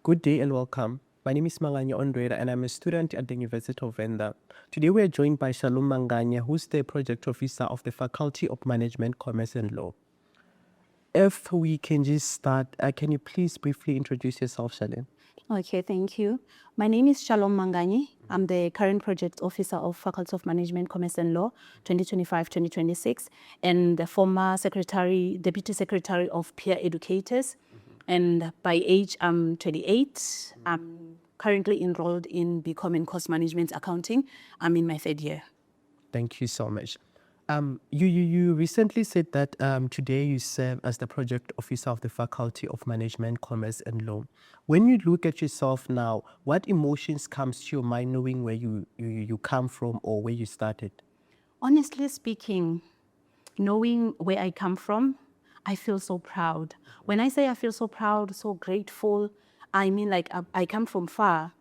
Good day and welcome. My name is Manganya Ondweda and I'm a student at the University of Venda. Today we are joined by Shalom Manganya, who's the project officer of the Faculty of Management, Commerce and Law. If we can just start, can you please briefly introduce yourself, Shalom? Okay, thank you. My name is Shalom Manganya. I'm the current project officer of Faculty of Management, Commerce and Law, 2025-2026, and the former deputy secretary of peer educators. And by age, I'm 28. I'm currently enrolled in 𝐔𝐍𝐈𝐕𝐄𝐍 Management Accounting. I'm in my third year. Thank you so much. You recently said that today you serve as the project officer of the Faculty of Management, Commerce and Law. When you look at yourself now, what emotions comes to your mind knowing where you come from or where you started? Honestly speaking, knowing where I come from, I feel so proud. When I say I feel so proud, so grateful, I mean like I come from far.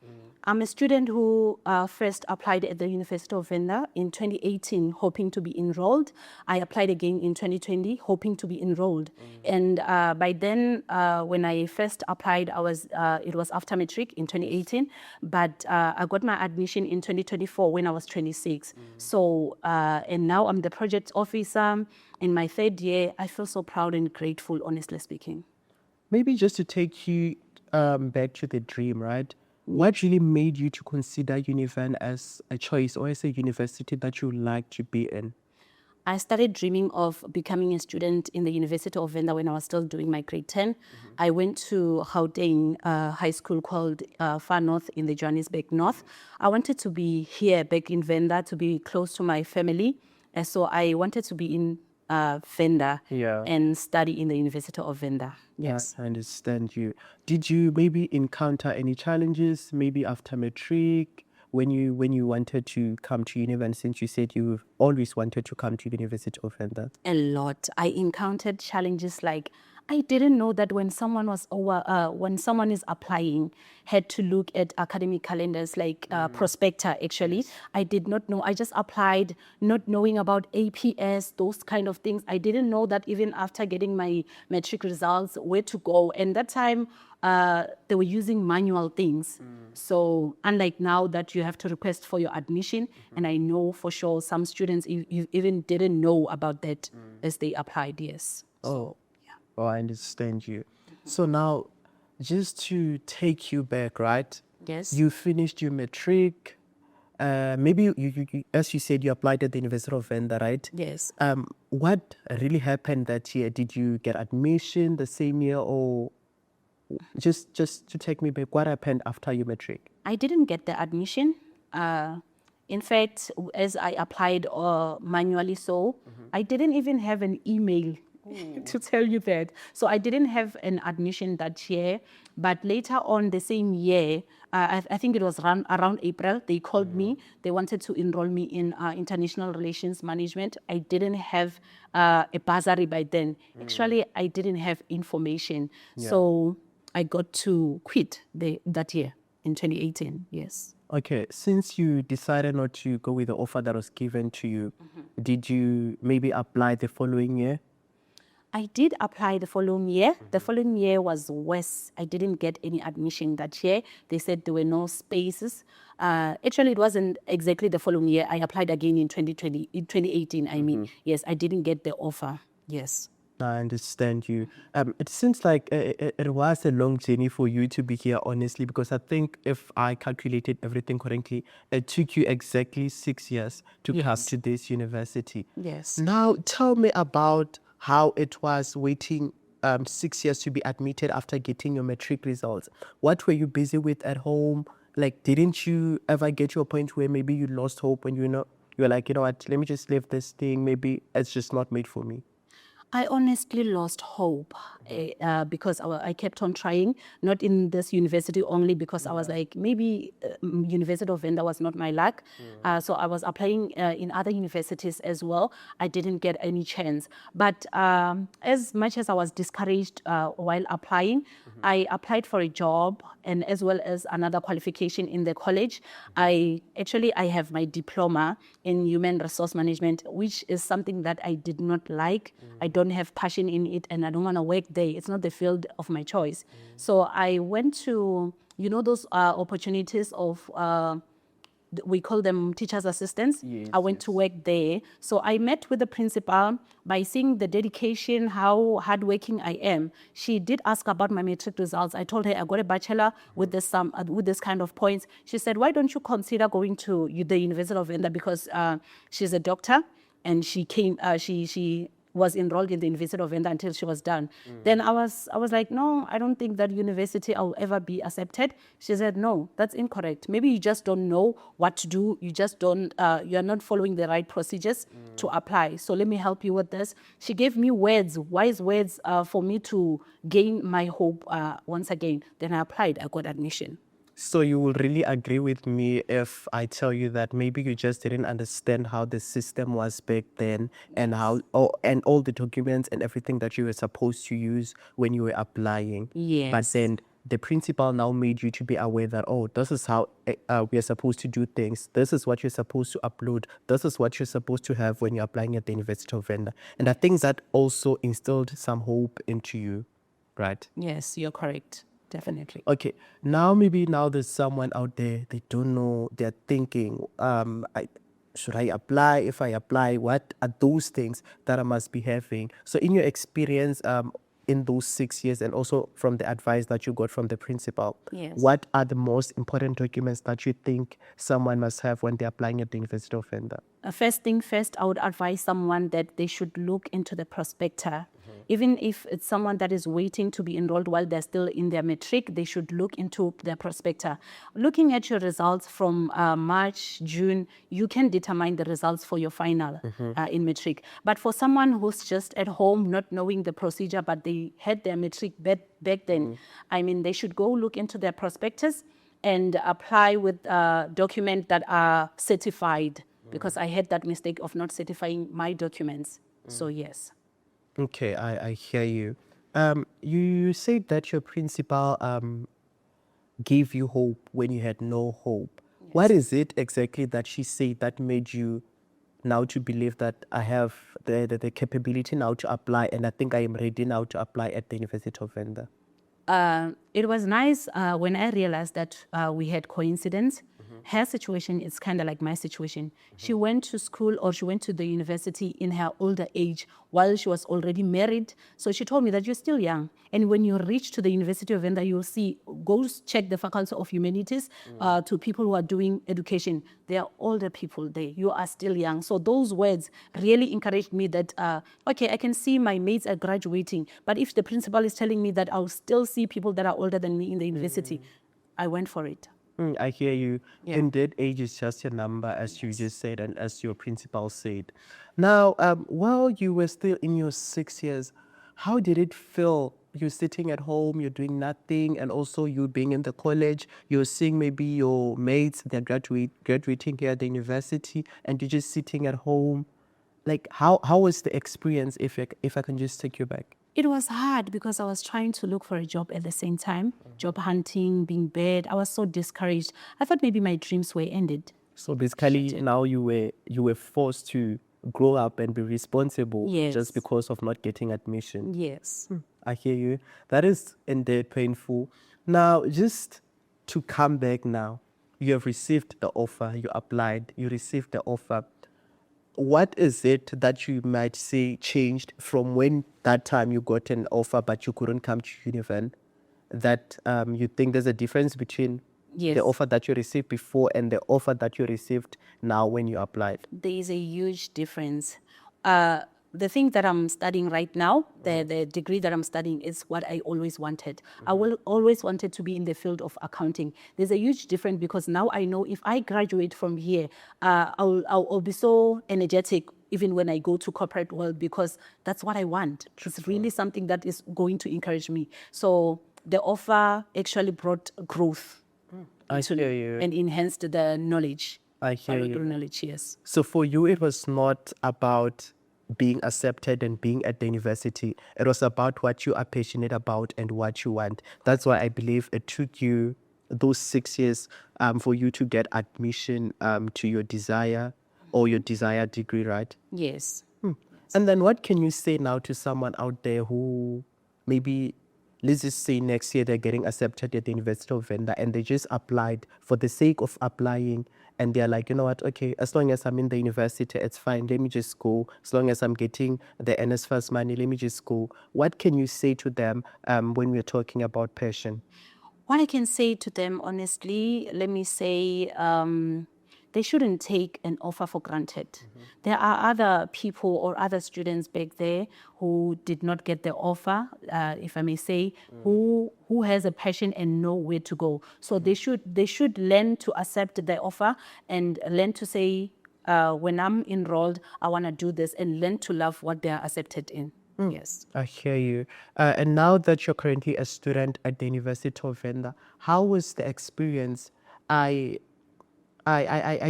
I'm a student who first applied at the University of Venda in 2018, hoping to be enrolled. I applied again in 2020, hoping to be enrolled. And by then, when I first applied, it was after matric in 2018, but I got my admission in 2024 when I was 26. So, and now I'm the project officer in my third year. I feel so proud and grateful, honestly speaking. Maybe just to take you back to the dream, right? What really made you to consider Univen as a choice or as a university that you like to be in? I started dreaming of becoming a student in the University of Venda when I was still doing my grade 10. I went to 𝐓𝐢𝐬𝐬, high school called Far North in the Johannesburg North. I wanted to be here back in Venda to be close to my family. So I wanted to be in Venda and study in the University of Venda. Yes. I understand you. Did you maybe encounter any challenges maybe after matric when you wanted to come to university, since you said you always wanted to come to University of Venda? A lot. I encountered challenges like I didn't know that when someone is applying, had to look at academic calendars like prospector. Actually, I did not know. I just applied, not knowing about APS, those kind of things. I didn't know that even after getting my matric results, where to go. And that time, they were using manual things. So unlike now that you have to request for your admission, and I know for sure some students even didn't know about that as they applied. Yes. Oh, I understand you. So now, just to take you back, right? Yes. You finished your matric. Maybe you, as you said, you applied at the University of Venda, right? Yes. What really happened that year? Did you get admission the same year, or just to take me back, what happened after your matric? I didn't get the admission. In fact, as I applied manually, I didn't even have an email to tell you that. So I didn't have an admission that year. But later on the same year, I think it was around April, they called me. They wanted to enroll me in international relations management. I didn't have a bursary by then. Actually, I didn't have information. So I got to quit that year in 2018, yes. Okay, since you decided not to go with the offer that was given to you, did you maybe apply the following year? I did apply the following year. The following year was worse. I didn't get any admission that year. They said there were no spaces. Actually, it wasn't exactly the following year. I applied again in 2018, I mean. Yes, I didn't get the offer. Yes. I understand you. It seems like it was a long journey for you to be here, honestly, because I think if I calculated everything correctly, it took you exactly 6 years to come to this university. Yes. Now, tell me about how it was waiting 6 years to be admitted after getting your matric results. What were you busy with at home? Like, didn't you ever get to a point where maybe you lost hope and you were like, you know what, let me just leave this thing. Maybe it's just not made for me. I honestly lost hope because I kept on trying, not in this university only, because I was like, maybe University of Venda was not my luck. So I was applying in other universities as well. I didn't get any chance. But as much as I was discouraged while applying, I applied for a job and as well as another qualification in the college. I have my diploma in human resource management, which is something that I did not like. I don't don't have passion in it and I don't want to work there. It's not the field of my choice. So I went to, those opportunities of, we call them teacher's assistants. Yes, I went to work there. So I met with the principal. By seeing the dedication, how hardworking I am, she did ask about my matric results. I told her I got a bachelor with this kind of points. She said, why don't you consider going to the University of Venda, because she's a doctor and she was enrolled in the University of Venda until she was done. Then I was like, no, I don't think that university I'll ever be accepted. She said, no, that's incorrect. Maybe you just don't know what to do. You just don't, you're not following the right procedures to apply. So let me help you with this. She gave me wise words for me to gain my hope once again. Then I applied, I got admission. So you will really agree with me if I tell you that maybe you just didn't understand how the system was back then, and and all the documents and everything that you were supposed to use when you were applying. Yes. But then the principal now made you to be aware that, oh, this is how we are supposed to do things. This is what you're supposed to upload. This is what you're supposed to have when you're applying at the University of Venda. And I think that also instilled some hope into you, right? Yes, you're correct. Definitely. Okay, maybe there's someone out there, they don't know, they're thinking, should I apply? If I apply, what are those things that I must be having? So in your experience in those 6 years, and also from the advice that you got from the principal, Yes. what are the most important documents that you think someone must have when they're applying at the University of Venda? First thing first, I would advise someone that they should look into the prospector. Even if it's someone that is waiting to be enrolled while they're still in their matric, they should look into their prospector. Looking at your results from March, June, you can determine the results for your final in matric. But for someone who's just at home, not knowing the procedure, but they had their matric back then, I mean, they should go look into their prospectus and apply with documents that are certified, because I had that mistake of not certifying my documents. So yes. Okay, I hear you. You said that your principal gave you hope when you had no hope. Yes. What is it exactly that she said that made you now to believe that I have the capability now to apply, and I think I am ready now to apply at the University of Venda? It was nice when I realized that we had coincidence. Her situation is kind of like my situation. She went to school, or she went to the university in her older age while she was already married. So she told me that you're still young. And when you reach to the University of Venda, you'll see, go check the Faculty of Humanities to people who are doing education. They are older people there. You are still young. So those words really encouraged me that, okay, I can see my mates are graduating. But if the principal is telling me that I'll still see people that are older than me in the university, I went for it. I hear you. Yeah. Indeed, age is just a number, as you just said, and as your principal said. Now, while you were still in your 6 years, how did it feel? You're sitting at home, you're doing nothing, and also you being in the college, you're seeing maybe your mates, they're graduating here at the university, and you're just sitting at home. Like, how was the experience, if I can just take you back? It was hard because I was trying to look for a job at the same time, job hunting, being bad. I was so discouraged. I thought maybe my dreams were ended. So basically, now you were forced to grow up and be responsible. Yes. Just because of not getting admission. Yes. I hear you. That is indeed painful. Now, just to come back now, you have received the offer, you applied, you received the offer. What is it that you might say changed from when that time you got an offer but you couldn't come to Univen, that you think there's a difference between Yes. the offer that you received before and the offer that you received now when you applied? There is a huge difference. The thing that I'm studying right now, the degree that I'm studying, is what I always wanted. I will always wanted to be in the field of accounting. There's a huge difference because now I know if I graduate from here, I'll be so energetic even when I go to corporate world, because that's what I want. It's really something that is going to encourage me. So the offer actually brought growth. I hear you. And enhanced the knowledge. I hear you. Curriculum knowledge, yes. So for you, it was not about being accepted and being at the university. It was about what you are passionate about and what you want. That's why I believe it took you those 6 years for you to get admission to your desire or your desired degree, right? Yes. And then what can you say now to someone out there who maybe, let's just say next year they're getting accepted at the University of Venda and they just applied for the sake of applying, and they're like, you know what, okay, as long as I'm in the university, it's fine. Let me just go. As long as I'm getting the NSFAS money, let me just go. What can you say to them when we're talking about passion? What I can say to them, honestly, let me say, they shouldn't take an offer for granted. There are other people or other students back there who did not get the offer, if I may say, who has a passion and know where to go. So they should learn to accept the offer and learn to say, when I'm enrolled, I want to do this, and learn to love what they are accepted in. Yes. I hear you. And now that you're currently a student at the University of Venda, how was the experience? I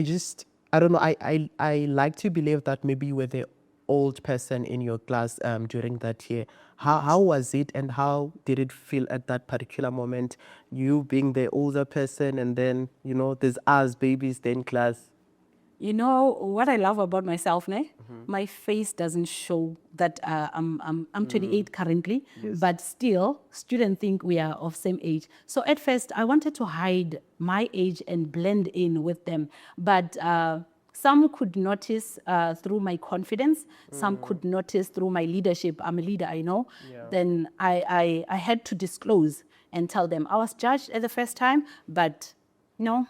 just, I don't know, I like to believe that maybe you were the old person in your class during that year. How was it, and how did it feel at that particular moment? You being the older person, and then, you know, there's us babies there in class. You know what I love about myself, ne? My face doesn't show that I'm 28 currently, but still, students think we are of same age. So at first, I wanted to hide my age and blend in with them, but some could notice through my confidence. Some could notice through my leadership. I'm a leader, I know. Then I had to disclose and tell them I was judged at the first time, but no.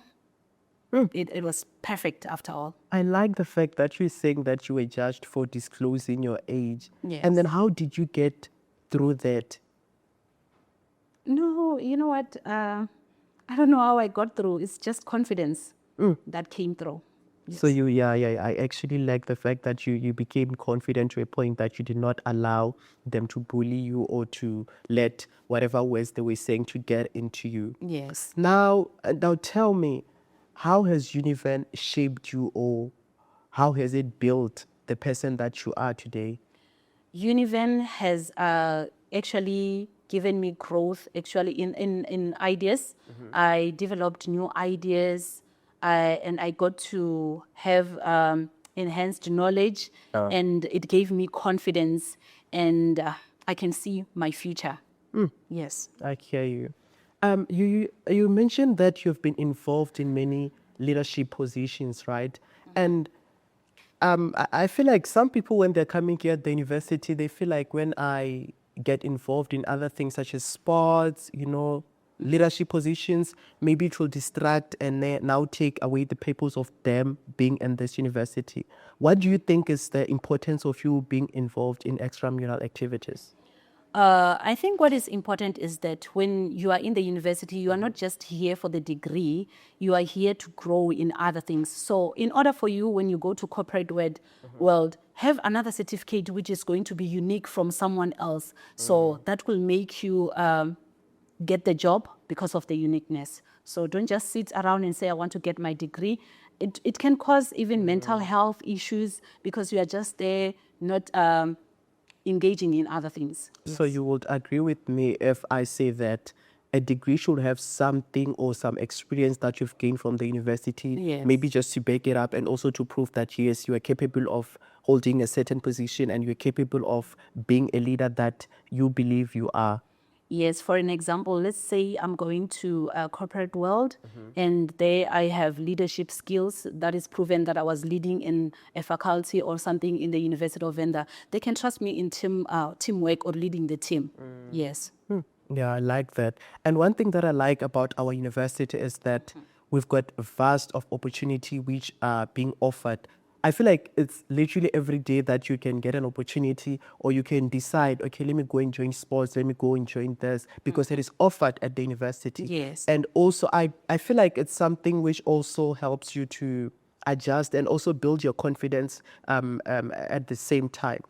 It was perfect after all. I like the fact that you're saying that you were judged for disclosing your age. Yes. And then how did you get through that? No, you know what? I don't know how I got through. It's just confidence that came through. So I actually like the fact that you became confident to a point that you did not allow them to bully you or to let whatever words they were saying to get into you. Yes. Now tell me, how has Univen shaped you, or how has it built the person that you are today? Univen has actually given me growth actually in ideas. I developed new ideas, and I got to have enhanced knowledge, and it gave me confidence, and I can see my future. Yes. I hear you. You mentioned that you've been involved in many leadership positions, right? And I feel like some people, when they're coming here at the university, they feel like when I get involved in other things such as sports, you know, leadership positions, maybe it will distract and now take away the purpose of them being in this university. What do you think is the importance of you being involved in extramural activities? I think what is important is that when you are in the university, you are not just here for the degree, you are here to grow in other things. So in order for you, when you go to corporate world, have another certificate which is going to be unique from someone else. So that will make you get the job because of the uniqueness. So don't just sit around and say, I want to get my degree. It can cause even mental health issues because you are just there, not engaging in other things. So you would agree with me if I say that a degree should have something or some experience that you've gained from the university, Yes. maybe just to back it up and also to prove that, yes, you are capable of holding a certain position and you're capable of being a leader that you believe you are. Yes, for an example, let's say I'm going to a corporate world and there I have leadership skills that is proven that I was leading in a faculty or something in the University of Venda. They can trust me in teamwork or leading the team. Yes. Yeah, I like that. And one thing that I like about our university is that we've got a vast of opportunity which are being offered. I feel like it's literally every day that you can get an opportunity, or you can decide, okay, let me go and join sports, let me go and join this, because it is offered at the university. Yes. And also, I feel like it's something which also helps you to adjust and also build your confidence at the same time.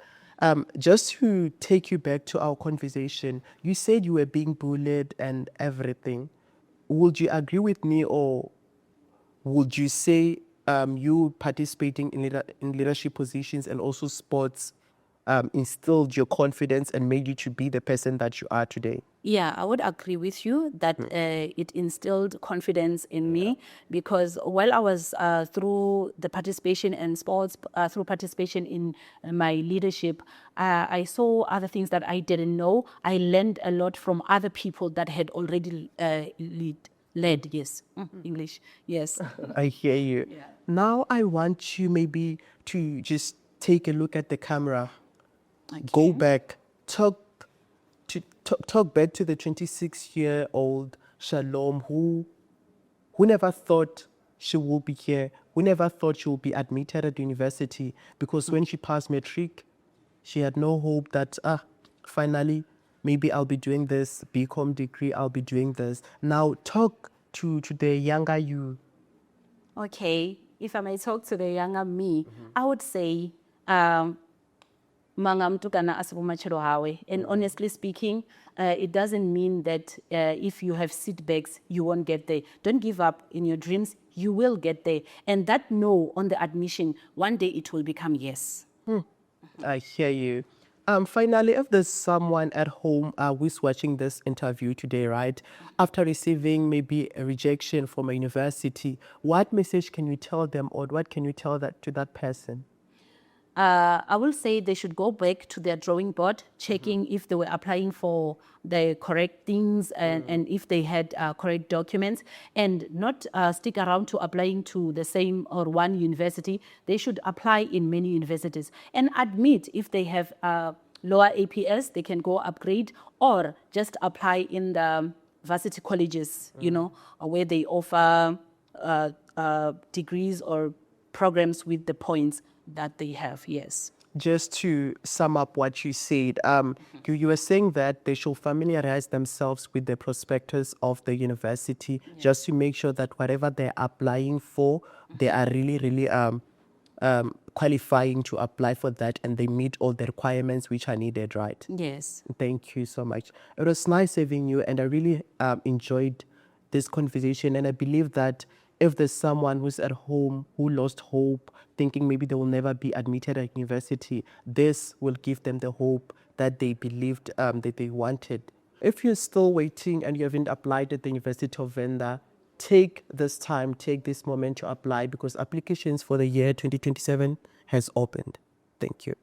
Just to take you back to our conversation, you said you were being bullied and everything. Would you agree with me, or would you say you participating in leadership positions and also sports instilled your confidence and made you to be the person that you are today? Yeah, I would agree with you that it instilled confidence in me, because while I was through the participation in sports, through participation in my leadership, I saw other things that I didn't know. I learned a lot from other people that had already led, yes, English, yes. I hear you. Yeah. Now I want you maybe to just take a look at the camera. Okay. Go back, talk back to the 26-year-old Shalom who never thought she will be here, who never thought she will be admitted at university, because when she passed matric, she had no hope that finally maybe I'll be doing this BCom degree, I'll be doing this. Now talk to the younger you. Okay, if I may talk to the younger me, I would say, and honestly speaking, it doesn't mean that if you have setbacks, you won't get there. Don't give up in your dreams, you will get there. And that no on the admission, one day it will become yes. I hear you. Finally, if there's someone at home who's watching this interview today, right, after receiving maybe a rejection from a university, what message can you tell them, or what can you tell to that person? I will say they should go back to their drawing board, checking if they were applying for the correct things and if they had correct documents, and not stick around to applying to the same or one university. They should apply in many universities and admit if they have lower APS, they can go upgrade, or just apply in the varsity colleges, you know, where they offer degrees or programs with the points that they have, yes. Just to sum up what you said, you were saying that they should familiarize themselves with the prospectus of the university, just to make sure that whatever they're applying for, they are really qualifying to apply for that, and they meet all the requirements which are needed, right? Yes. Thank you so much. It was nice having you, and I really enjoyed this conversation. And I believe that if there's someone who's at home who lost hope, thinking maybe they will never be admitted at university, this will give them the hope that they believed that they wanted. If you're still waiting and you haven't applied at the University of Venda, take this time, take this moment to apply, because applications for the year 2027 has opened. Thank you.